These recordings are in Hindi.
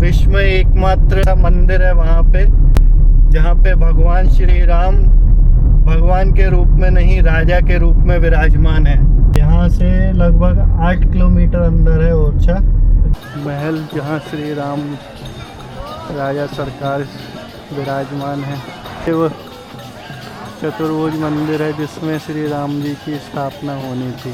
विश्व में एकमात्र मंदिर है वहाँ पे, जहाँ पे भगवान श्री राम भगवान के रूप में नहीं राजा के रूप में विराजमान है। यहाँ से लगभग 8 किलोमीटर अंदर है ओरछा महल, जहाँ श्री राम राजा सरकार विराजमान है। वो चतुर्भुज मंदिर है जिसमें श्री राम जी की स्थापना होनी थी।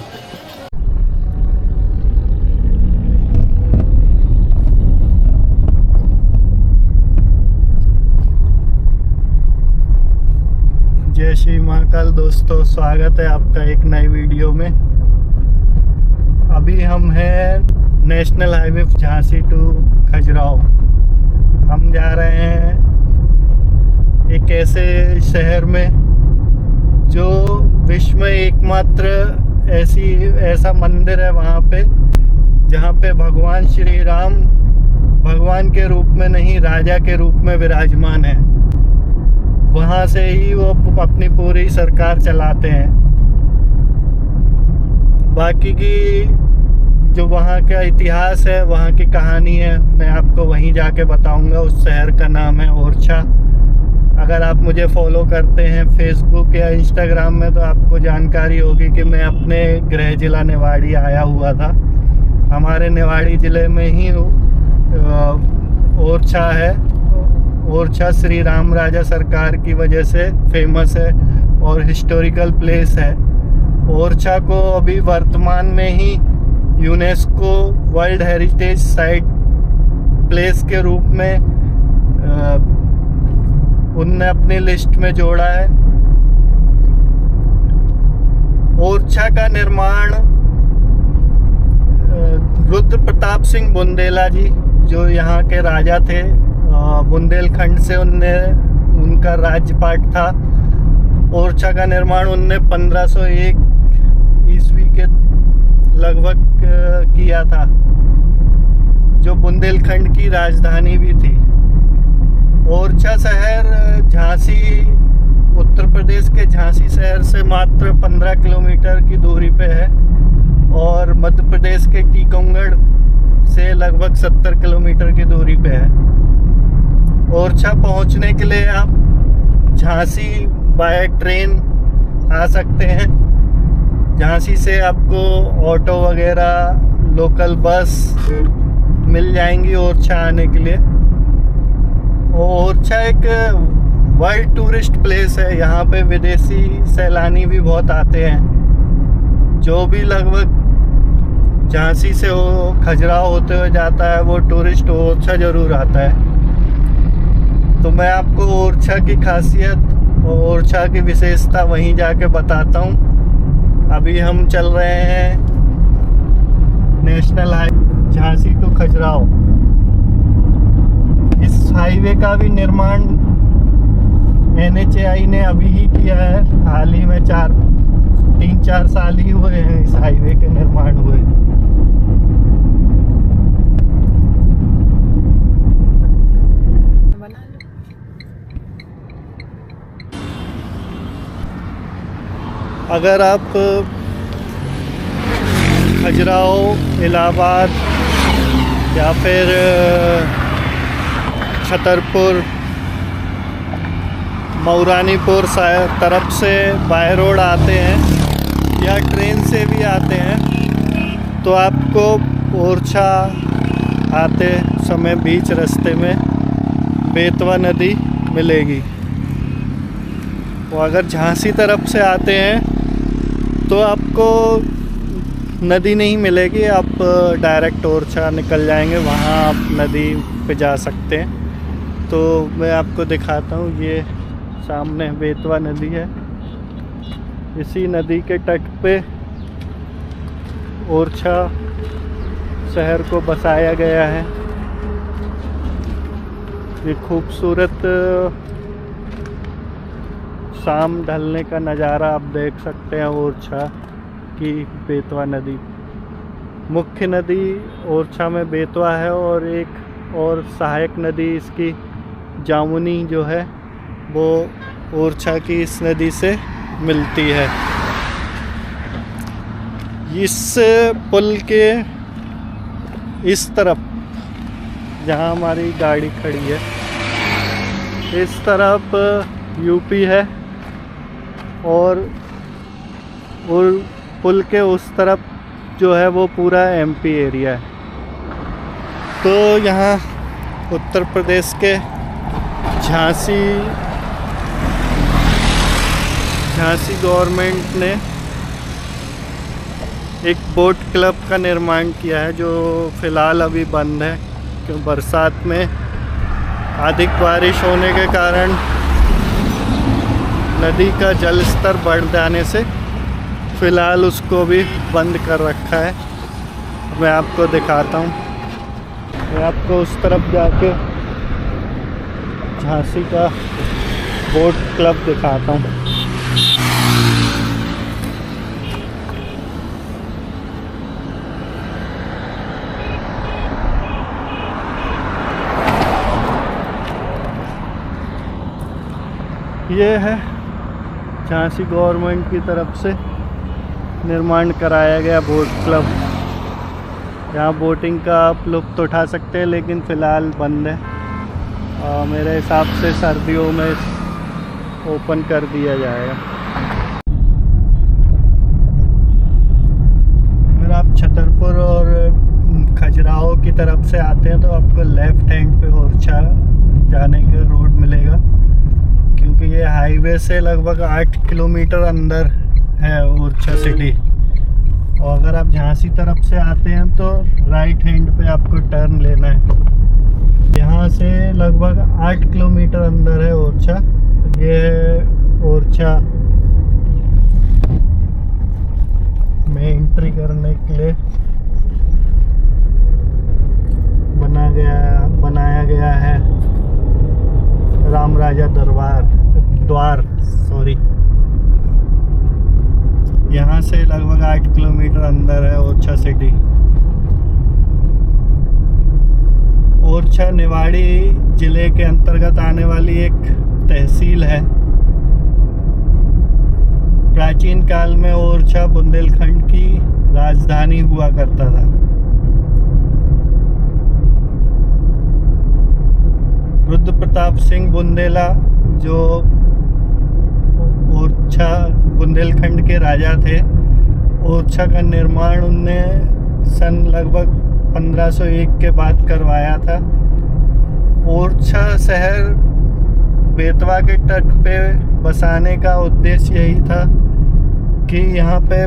जय श्री महाकाल दोस्तों, स्वागत है आपका एक नई वीडियो में। अभी हम हैं national highway Jhansi to Khajuraho. हम जा रहे हैं एक ऐसे शहर में जो विश्व में एकमात्र ऐसा मंदिर है वहाँ पे, जहाँ पे भगवान श्री राम भगवान के रूप में नहीं राजा के रूप में विराजमान है। वहाँ से ही वो अपनी पूरी सरकार चलाते हैं। बाकी की जो वहाँ का इतिहास है, वहाँ की कहानी है, मैं आपको वहीं जाके बताऊंगा। उस शहर का नाम है ओरछा। अगर आप मुझे फॉलो करते हैं फेसबुक या इंस्टाग्राम में तो आपको जानकारी होगी कि मैं अपने गृह जिला निवाड़ी आया हुआ था। हमारे निवाड़ी ज़िले में ही ओरछा है। ओरछा श्री राम राजा सरकार की वजह से फेमस है और हिस्टोरिकल प्लेस है। ओरछा को अभी वर्तमान में ही UNESCO world heritage site place के रूप में उनने अपनी लिस्ट में जोड़ा है। ओरछा का निर्माण रुद्र प्रताप सिंह बुंदेला जी, जो यहाँ के राजा थे, बुंदेलखंड से उनका राज्यपाट था। ओरछा का निर्माण उनने 1501 ईस्वी के लगभग किया था, जो बुंदेलखंड की राजधानी भी थी। ओरछा शहर झांसी, उत्तर प्रदेश के झांसी शहर से मात्र 15 किलोमीटर की दूरी पे है और मध्य प्रदेश के टीकमगढ़ से लगभग 70 किलोमीटर की दूरी पे है। ओरछा पहुंचने के लिए आप झांसी बाय ट्रेन आ सकते हैं। झांसी से आपको ऑटो वगैरह लोकल बस मिल जाएंगी ओरछा आने के लिए। ओरछा एक वर्ल्ड टूरिस्ट प्लेस है। यहाँ पे विदेशी सैलानी भी बहुत आते हैं। जो भी लगभग झांसी से खजुराहो होते हुए जाता है वो टूरिस्ट ओरछा ज़रूर आता है। तो मैं आपको ओरछा की खासियत और ओरछा की विशेषता वहीं जाके बताता हूँ। अभी हम चल रहे हैं national highway Jhansi to Khajuraho. इस हाईवे का भी निर्माण NHAI ने अभी ही किया है। हाल ही में 3-4 साल ही हुए हैं इस हाईवे के निर्माण हुए। अगर आप खजुराहो, इलाहाबाद या फिर छतरपुर, मऊरानीपुर तरफ से बाय रोड आते हैं या ट्रेन से भी आते हैं तो आपको ओरछा आते समय बीच रास्ते में बेतवा नदी मिलेगी। तो अगर झांसी तरफ से आते हैं तो आपको नदी नहीं मिलेगी, आप डायरेक्ट ओरछा निकल जाएंगे, वहाँ आप नदी पे जा सकते हैं। तो मैं आपको दिखाता हूँ, ये सामने बेतवा नदी है। इसी नदी के तट पे ओरछा शहर को बसाया गया है। ये खूबसूरत शाम ढलने का नज़ारा आप देख सकते हैं। ओरछा की बेतवा नदी, मुख्य नदी ओरछा में बेतवा है और एक और सहायक नदी इसकी जामुनी जो है वो ओरछा की इस नदी से मिलती है। इस पुल के इस तरफ जहाँ हमारी गाड़ी खड़ी है। इस तरफ यूपी है और पुल के उस तरफ जो है वो पूरा एमपी एरिया है। तो यहाँ उत्तर प्रदेश के झांसी गवर्नमेंट ने एक बोट क्लब का निर्माण किया है, जो फ़िलहाल अभी बंद है क्योंकि बरसात में अधिक बारिश होने के कारण नदी का जल स्तर बढ़ जाने से फ़िलहाल उसको भी बंद कर रखा है। मैं आपको दिखाता हूँ। मैं आपको उस तरफ जाके झांसी का बोट क्लब दिखाता हूँ। ये है झांसी गवर्नमेंट की तरफ से निर्माण कराया गया बोट क्लब। यहाँ बोटिंग का आप लुत्फ़ उठा सकते हैं, लेकिन फ़िलहाल बंद है। मेरे हिसाब से सर्दियों में ओपन कर दिया जाएगा। अगर आप छतरपुर और खजुराहो की तरफ से आते हैं तो आपको लेफ़्ट हैंड पे ओरछा जाने का रोड मिलेगा, क्योंकि ये हाईवे से लगभग 8 किलोमीटर अंदर है ओरछा सिटी। और अगर आप झांसी तरफ से आते हैं तो राइट हैंड पे आपको टर्न लेना है। यहाँ से लगभग 8 किलोमीटर अंदर है ओरछा। ये है ओरछा में एंट्री करने के लिए बनाया गया है राम राजा द्वार। यहाँ से लगभग 8 किलोमीटर अंदर है ओरछा सिटी। ओरछा निवाड़ी जिले के अंतर्गत आने वाली एक तहसील है। प्राचीन काल में ओरछा बुंदेलखंड की राजधानी हुआ करता था। रुद्र प्रताप सिंह बुंदेला जो ओरछा बुंदेलखंड के राजा थे, ओरछा का निर्माण उनने सन लगभग 1501 के बाद करवाया था। ओरछा शहर बेतवा के तट पे बसाने का उद्देश्य यही था कि यहाँ पे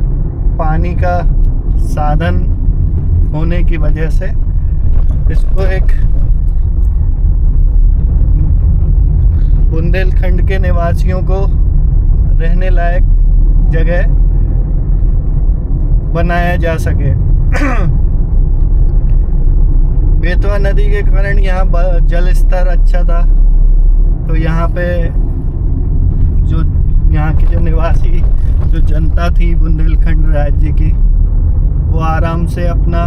पानी का साधन होने की वजह से इसको एक बुंदेलखंड के निवासियों को रहने लायक जगह बनाया जा सके। बेतवा नदी के कारण यहाँ जल स्तर अच्छा था, तो यहाँ पे जो यहाँ की जो निवासी जो जनता थी बुंदेलखंड राज्य की, वो आराम से अपना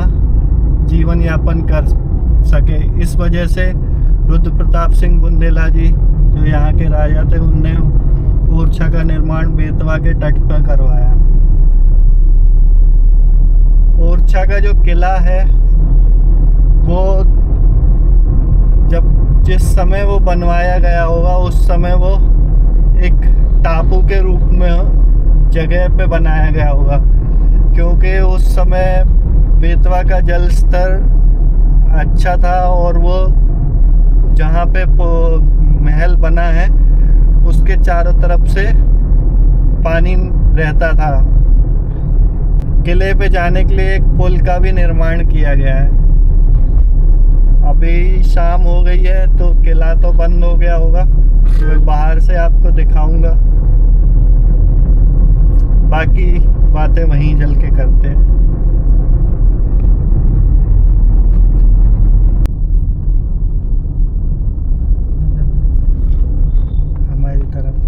जीवन यापन कर सके। इस वजह से रुद्र प्रताप सिंह बुंदेला जी जो यहाँ के राजा थे, उनने ओरछा का निर्माण बेतवा के तट पर करवाया। ओरछा का जो किला है वो जिस समय वो बनवाया गया होगा उस समय वो एक टापू के रूप में जगह पे बनाया गया होगा, क्योंकि उस समय बेतवा का जल स्तर अच्छा था और वो जहाँ पे महल बना है उसके चारों तरफ से पानी रहता था। किले पे जाने के लिए एक पुल का भी निर्माण किया गया है। अभी शाम हो गई है तो किला तो बंद हो गया होगा, तो मैं बाहर से आपको दिखाऊंगा। बाकी बातें वहीं चल के करते हैं। हमारी तरफ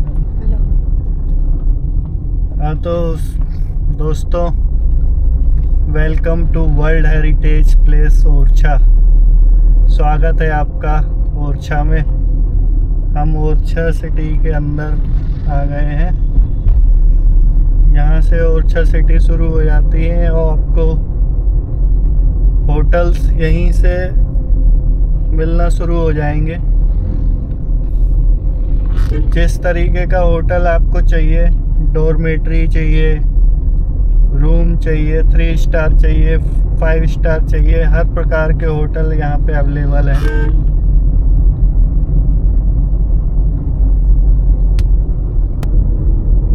तो दोस्तों, welcome to world heritage place Orchha. स्वागत है आपका ओरछा में। हम ओरछा सिटी के अंदर आ गए हैं। यहाँ से ओरछा सिटी शुरू हो जाती है और आपको होटल्स यहीं से मिलना शुरू हो जाएंगे। जिस तरीके का होटल आपको चाहिए, डॉर्मेट्री चाहिए, रूम चाहिए, 3 स्टार चाहिए, 5 स्टार चाहिए, हर प्रकार के होटल यहाँ पे अवेलेबल है।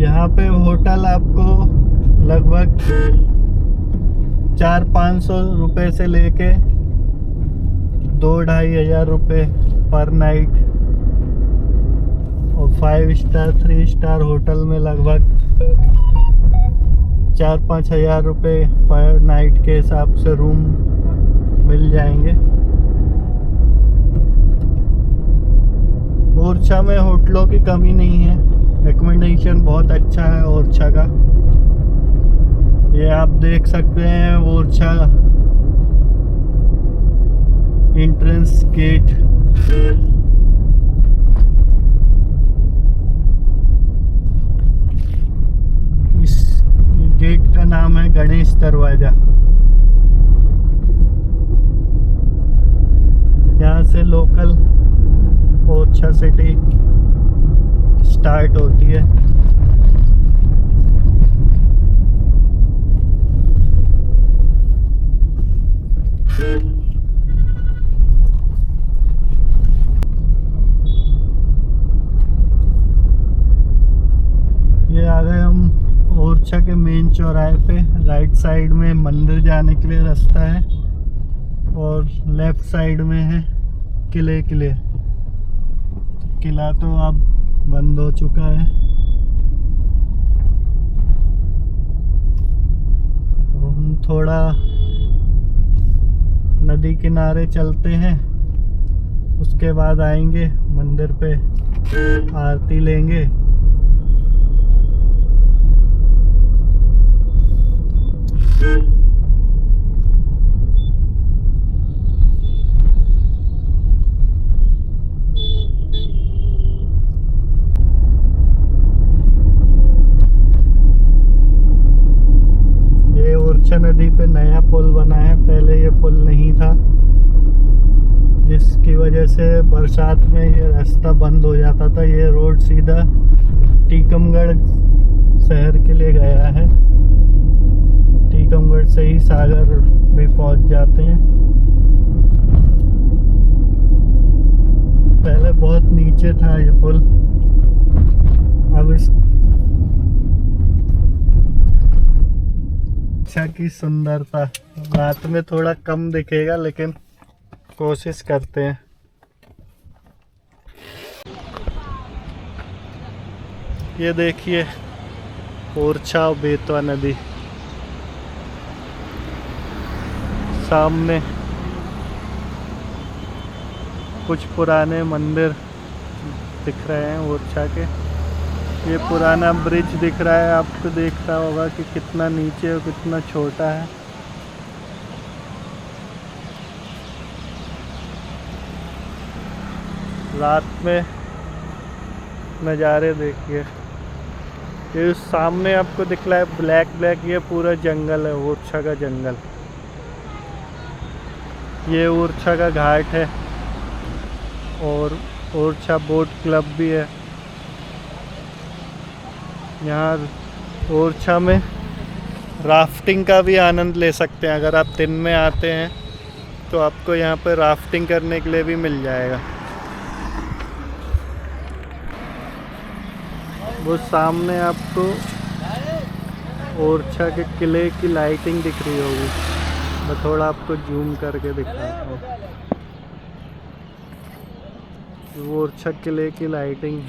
यहाँ पे होटल आपको लगभग 400-500 रुपये से लेके 2-2.5 हज़ार रुपये पर नाइट, और 5 स्टार 3 स्टार होटल में लगभग 4-5 हज़ार रुपये पर नाइट के हिसाब से रूम मिल जाएंगे। ओरछा में होटलों की कमी नहीं है, एकोमोडेशन बहुत अच्छा है ओरछा का। ये आप देख सकते हैं ओरछा एंट्रेंस गेट। इस गेट का नाम है गणेश दरवाजा। यहाँ से लोकल ओरछा सिटी स्टार्ट होती है। ये आ गए हम ओरछा के मेन चौराहे पे। राइट साइड में मंदिर जाने के लिए रास्ता है और लेफ्ट साइड में है किले। किला तो अब बंद हो चुका है। तो हम थोड़ा नदी किनारे चलते हैं, उसके बाद आएंगे मंदिर पे, आरती लेंगे। ओरछा नदी पे नया पुल बना है, पहले ये पुल नहीं था, जिसकी वजह से बरसात में ये रास्ता बंद हो जाता था। ये रोड सीधा टीकमगढ़ शहर के लिए गया है। टीकमगढ़ से ही सागर भी पहुंच जाते हैं। पहले बहुत नीचे था ये पुल, अब इस ओरछा की सुंदरता रात में थोड़ा कम दिखेगा, लेकिन कोशिश करते हैं। ये देखिए ओरछा और बेतवा नदी सामने। कुछ पुराने मंदिर दिख रहे हैं ओरछा के। ये पुराना ब्रिज दिख रहा है आपको, देख रहा होगा कि कितना नीचे और कितना छोटा है। रात में नज़ारे देखिए। ये सामने आपको दिख रहा है ब्लैक, ये पूरा जंगल है, ओरछा का जंगल। ये ओरछा का घाट है और ओरछा बोट क्लब भी है। यहाँ ओरछा में राफ्टिंग का भी आनंद ले सकते हैं। अगर आप दिन में आते हैं तो आपको यहाँ पर राफ्टिंग करने के लिए भी मिल जाएगा। वो सामने आपको ओरछा के किले की लाइटिंग दिख रही होगी। मैं थोड़ा आपको जूम करके दिखाता हूँ। वो ओरछा किले की लाइटिंग।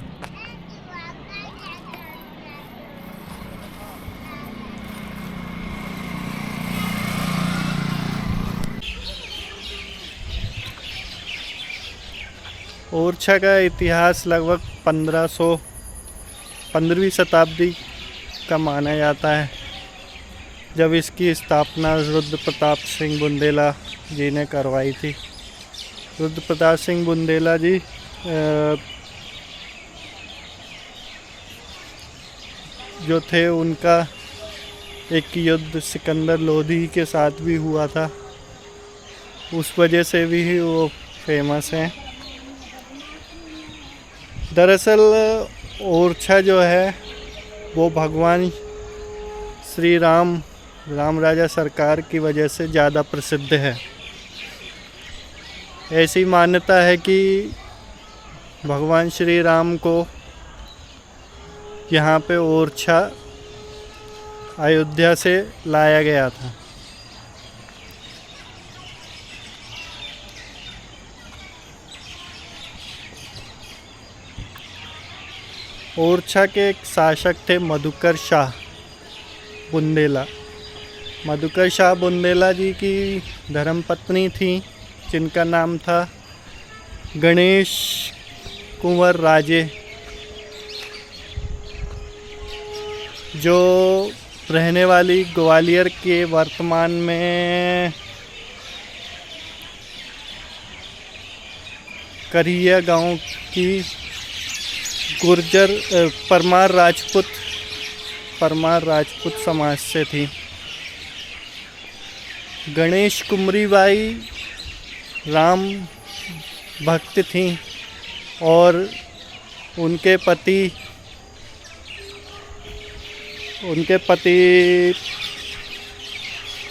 ओरछा का इतिहास लगभग 15वीं शताब्दी का माना जाता है, जब इसकी स्थापना रुद्र प्रताप सिंह बुंदेला जी ने करवाई थी। रुद्र प्रताप सिंह बुंदेला जी जो थे, उनका एक युद्ध सिकंदर लोधी के साथ भी हुआ था। उस वजह से भी वो फेमस हैं। दरअसल ओरछा जो है वो भगवान श्री राम राजा सरकार की वजह से ज़्यादा प्रसिद्ध है। ऐसी मान्यता है कि भगवान श्री राम को यहाँ पे ओरछा अयोध्या से लाया गया था। ओरछा के एक शासक थे मधुकर शाह बुंदेला। मधुकर शाह बुंदेला जी की धर्मपत्नी थी जिनका नाम था गणेश कुंवर राजे, जो रहने वाली ग्वालियर के वर्तमान में करिया गांव की गुर्जर परमार राजपूत समाज से थी। गणेश कुंवरी बाई राम भक्त थीं और उनके पति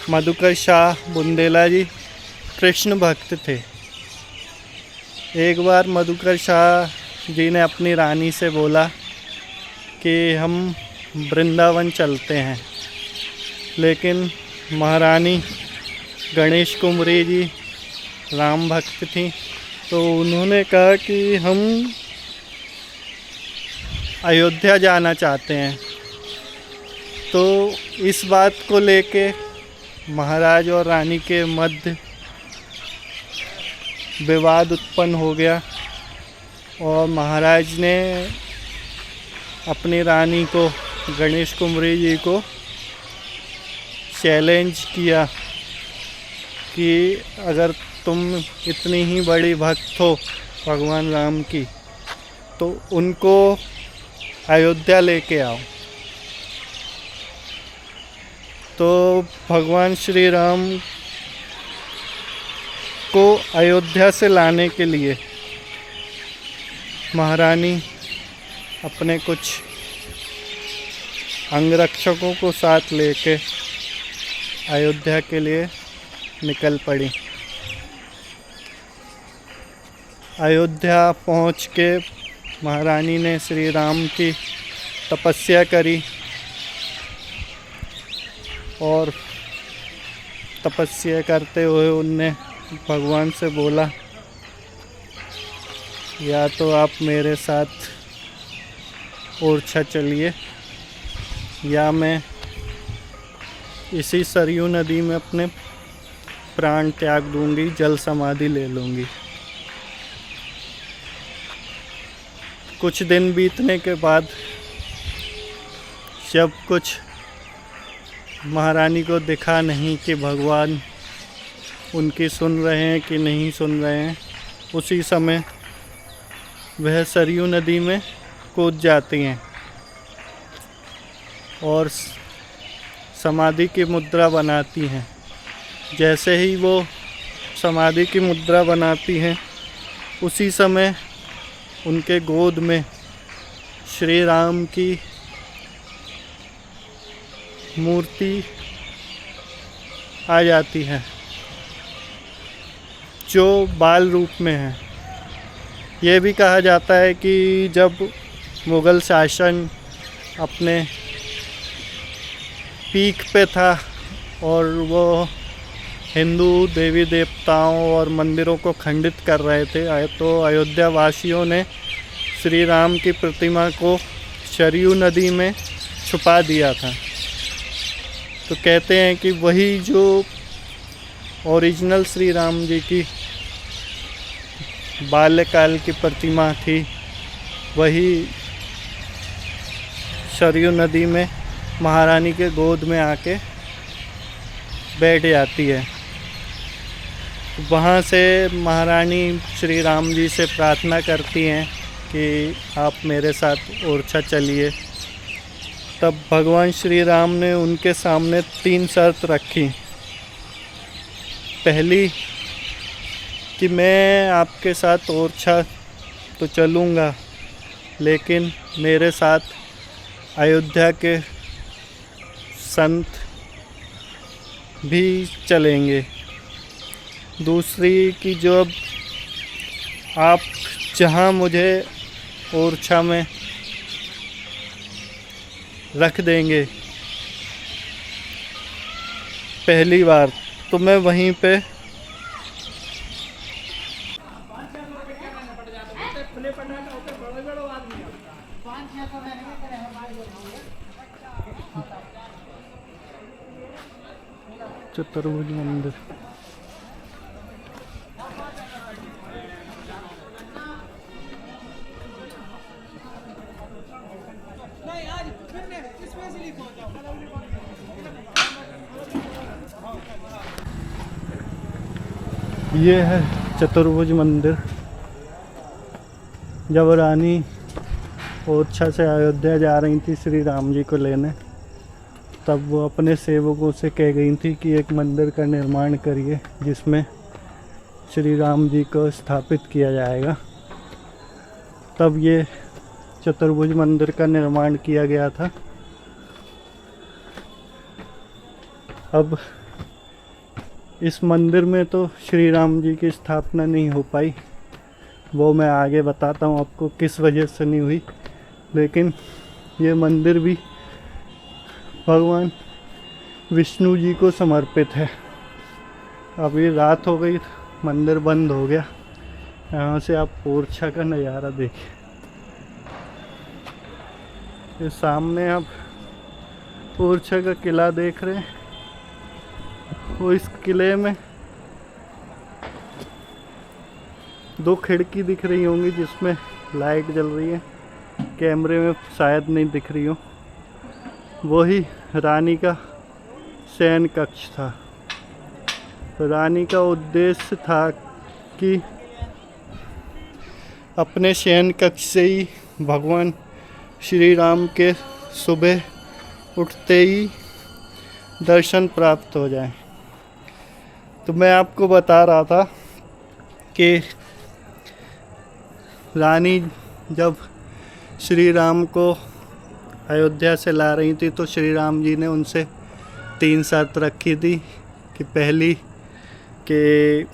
मधुकर शाह बुंदेला जी कृष्ण भक्त थे। एक बार मधुकर शाह जी ने अपनी रानी से बोला कि हम वृंदावन चलते हैं, लेकिन महारानी गणेश कुंवरी जी राम भक्त थी, तो उन्होंने कहा कि हम अयोध्या जाना चाहते हैं। तो इस बात को लेके महाराज और रानी के मध्य विवाद उत्पन्न हो गया और महाराज ने अपनी रानी को गणेश कुंवरी जी को चैलेंज किया कि अगर तुम इतनी ही बड़ी भक्त हो भगवान राम की तो उनको अयोध्या लेके आओ। तो भगवान श्री राम को अयोध्या से लाने के लिए महारानी अपने कुछ अंगरक्षकों को साथ लेके अयोध्या के लिए निकल पड़ी। अयोध्या पहुँच के महारानी ने श्री राम की तपस्या करी और तपस्या करते हुए उनने भगवान से बोला, या तो आप मेरे साथ ओरछा चलिए या मैं इसी सरयू नदी में अपने प्राण त्याग दूंगी, जल समाधि ले लूँगी। कुछ दिन बीतने के बाद जब कुछ महारानी को दिखा नहीं कि भगवान उनकी सुन रहे हैं कि नहीं सुन रहे हैं, उसी समय वह सरयू नदी में कूद जाती हैं और समाधि की मुद्रा बनाती हैं। जैसे ही वो समाधि की मुद्रा बनाती हैं उसी समय उनके गोद में श्री राम की मूर्ति आ जाती है जो बाल रूप में है। ये भी कहा जाता है कि जब मुग़ल शासन अपने पीक पे था और वो हिंदू देवी देवताओं और मंदिरों को खंडित कर रहे थे, तो अयोध्या वासियों ने श्री राम की प्रतिमा को सरयू नदी में छुपा दिया था। तो कहते हैं कि वही जो ओरिजिनल श्री राम जी की बाल्यकाल की प्रतिमा थी, वही सरयू नदी में महारानी के गोद में आके बैठ जाती है। वहाँ से महारानी श्री राम जी से प्रार्थना करती हैं कि आप मेरे साथ ओरछा चलिए। तब भगवान श्री राम ने उनके सामने 3 शर्त रखी। पहली कि मैं आपके साथ ओरछा तो चलूँगा, लेकिन मेरे साथ अयोध्या के संत भी चलेंगे। दूसरी कि जो अब आप जहाँ मुझे ओरछा में रख देंगे पहली बार, तो मैं वहीं पे चतुर्भुज मंदिर। ये है चतुर्भुज मंदिर। जब रानी ओरछा से अयोध्या जा रही थी श्री राम जी को लेने, तब वो अपने सेवकों से कह गई थी कि एक मंदिर का निर्माण करिए जिसमें श्री राम जी को स्थापित किया जाएगा। तब ये चतुर्भुज मंदिर का निर्माण किया गया था। अब इस मंदिर में तो श्री राम जी की स्थापना नहीं हो पाई, वो मैं आगे बताता हूँ आपको किस वजह से नहीं हुई। लेकिन ये मंदिर भी भगवान विष्णु जी को समर्पित है। अभी रात हो गई, मंदिर बंद हो गया। यहाँ से आप ओरछा का नज़ारा देखिए। ये सामने आप ओरछा का किला देख रहे हैं। वो इस किले में 2 खिड़की दिख रही होंगी जिसमें लाइट जल रही है, कैमरे में शायद नहीं दिख रही हो। वही रानी का शयन कक्ष था। तो रानी का उद्देश्य था कि अपने शयन कक्ष से ही भगवान श्री राम के सुबह उठते ही दर्शन प्राप्त हो जाए। तो मैं आपको बता रहा था कि रानी जब श्री राम को अयोध्या से ला रही थी तो श्री राम जी ने उनसे 3 शर्त रखी थी कि पहली कि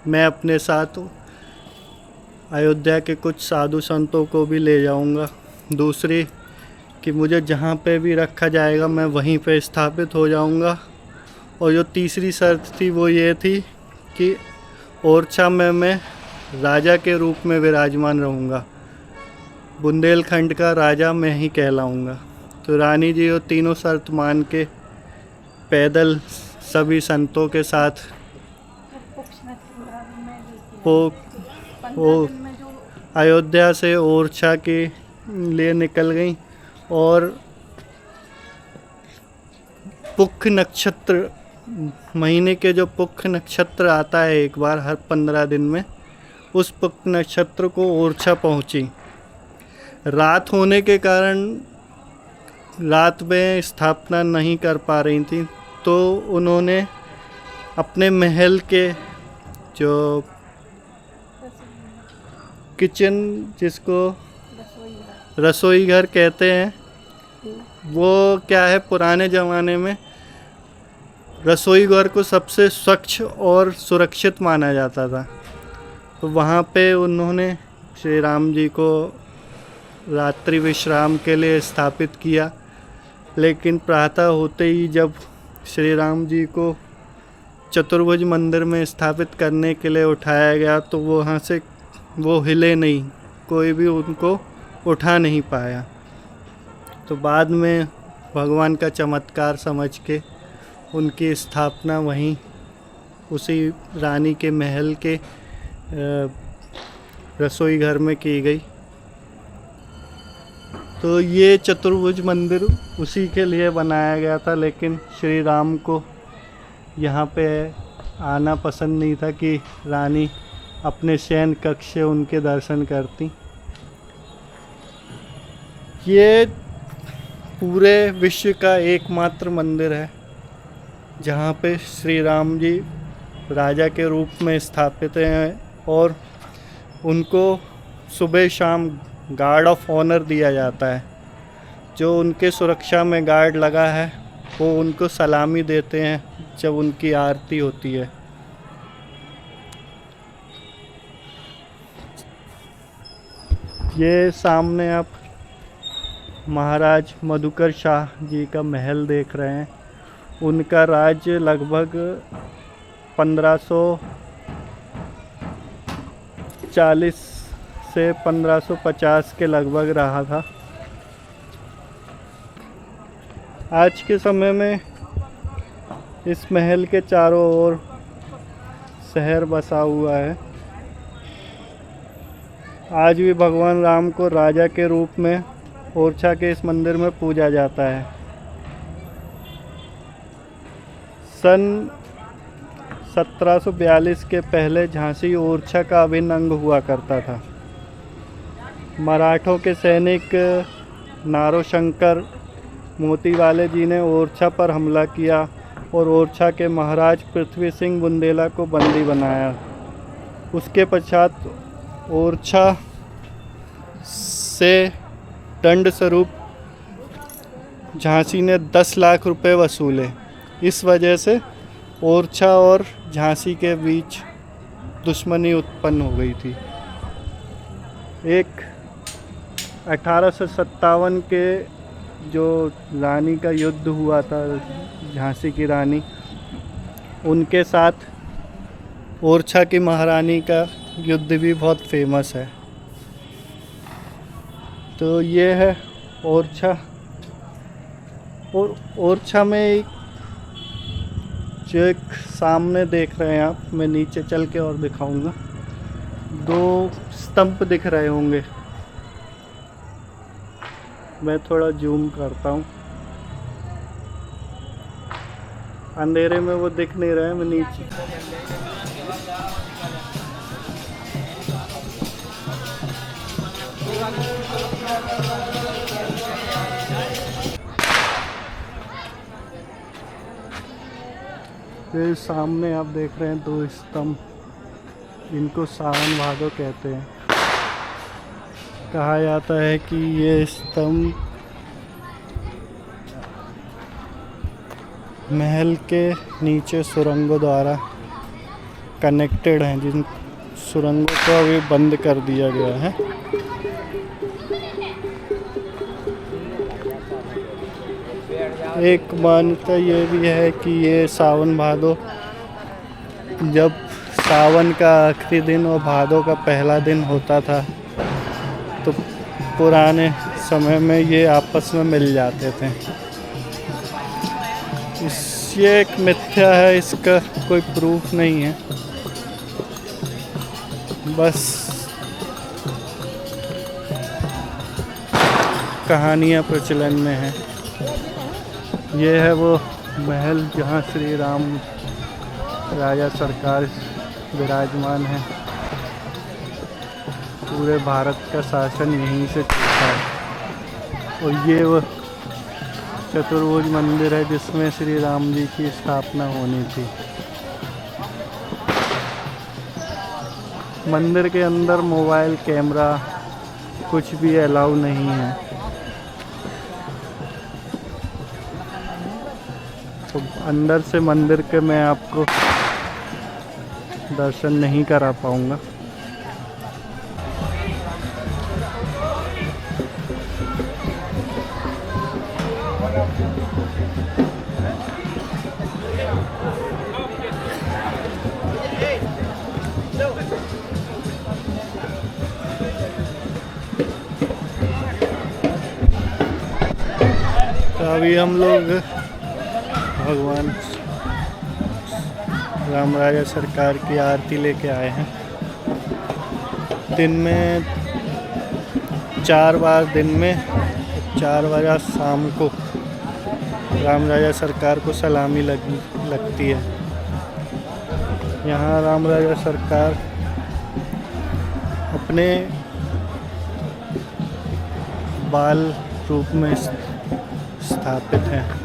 मैं अपने साथ अयोध्या के कुछ साधु संतों को भी ले जाऊंगा। दूसरी कि मुझे जहाँ पे भी रखा जाएगा मैं वहीं पे स्थापित हो जाऊंगा। और जो तीसरी शर्त थी वो ये थी कि ओरछा में मैं राजा के रूप में विराजमान रहूँगा, बुंदेलखंड का राजा मैं ही कहलाऊँगा। तो रानी जी वो तीनों शर्त मान के पैदल सभी संतों के साथ वो अयोध्या से ओरछा के लिए निकल गई। और पुख्य नक्षत्र, महीने के जो पुख्य नक्षत्र आता है एक बार हर 15 दिन में, उस पुख्य नक्षत्र को ओरछा पहुंची। रात होने के कारण रात में स्थापना नहीं कर पा रही थी, तो उन्होंने अपने महल के जो किचन, जिसको रसोई घर कहते हैं, वो क्या है पुराने ज़माने में रसोई घर को सबसे स्वच्छ और सुरक्षित माना जाता था। तो वहाँ पे उन्होंने श्री राम जी को रात्रि विश्राम के लिए स्थापित किया। लेकिन प्रातः होते ही जब श्री राम जी को चतुर्भुज मंदिर में स्थापित करने के लिए उठाया गया तो वहाँ से वो हिले नहीं, कोई भी उनको उठा नहीं पाया। तो बाद में भगवान का चमत्कार समझ के उनकी स्थापना वहीं उसी रानी के महल के रसोई घर में की गई। तो ये चतुर्भुज मंदिर उसी के लिए बनाया गया था। लेकिन श्री राम को यहाँ पे आना पसंद नहीं था कि रानी अपने शयन कक्ष से उनके दर्शन करती। ये पूरे विश्व का एकमात्र मंदिर है जहाँ पे श्री राम जी राजा के रूप में स्थापित हैं और उनको सुबह शाम गार्ड ऑफ ऑनर दिया जाता है। जो उनके सुरक्षा में गार्ड लगा है वो उनको सलामी देते हैं जब उनकी आरती होती है। ये सामने आप महाराज मधुकर शाह जी का महल देख रहे हैं। उनका राज्य लगभग 1540 से 1550 के लगभग रहा था। आज के समय में इस महल के चारों ओर शहर बसा हुआ है। आज भी भगवान राम को राजा के रूप में ओरछा के इस मंदिर में पूजा जाता है। सन 1742 के पहले झांसी ओरछा का अभिन्न अंग हुआ करता था। मराठों के सैनिक नारोशंकर मोतीवाले जी ने ओरछा पर हमला किया और ओरछा के महाराज पृथ्वी सिंह बुंदेला को बंदी बनाया। उसके पश्चात ओरछा से दंड स्वरूप झांसी ने 10 लाख रुपए वसूले। इस वजह से ओरछा और झांसी के बीच दुश्मनी उत्पन्न हो गई थी। एक 1857 के जो रानी का युद्ध हुआ था, झांसी की रानी, उनके साथ ओरछा की महारानी का युद्ध भी बहुत फेमस है। तो ये है ओरछा। और ओरछा में जो एक सामने देख रहे हैं आप, मैं नीचे चल के और दिखाऊंगा, 2 स्तंभ दिख रहे होंगे। मैं थोड़ा जूम करता हूँ, अंधेरे में वो दिख नहीं रहे। मैं नीचे ये सामने आप देख रहे हैं 2 स्तंभ, इनको सावन भादो कहते हैं। कहा जाता है कि ये स्तंभ महल के नीचे सुरंगों द्वारा कनेक्टेड हैं, जिन सुरंगों को अभी बंद कर दिया गया है। एक मान्यता ये भी है कि ये सावन भादो, जब सावन का आखिरी दिन और भादो का पहला दिन होता था, तो पुराने समय में ये आपस में मिल जाते थे। ये एक मिथ्या है, इसका कोई प्रूफ नहीं है, बस कहानियाँ प्रचलन में हैं। ये है वो महल जहाँ श्री राम राजा सरकार विराजमान है। पूरे भारत का शासन यहीं से चलता है। और ये वो चतुर्भुज मंदिर है जिसमें श्री राम जी की स्थापना होनी थी। मंदिर के अंदर मोबाइल कैमरा कुछ भी अलाउ नहीं है। तो अंदर से मंदिर के मैं आपको दर्शन नहीं करा पाऊँगा। तो अभी हम लोग भगवान राम राजा सरकार की आरती लेके आए हैं। दिन में 4 बार, दिन में 4 बार शाम को राम राजा सरकार को सलामी लगती है। यहाँ राम राजा सरकार अपने बाल रूप में स्थापित हैं।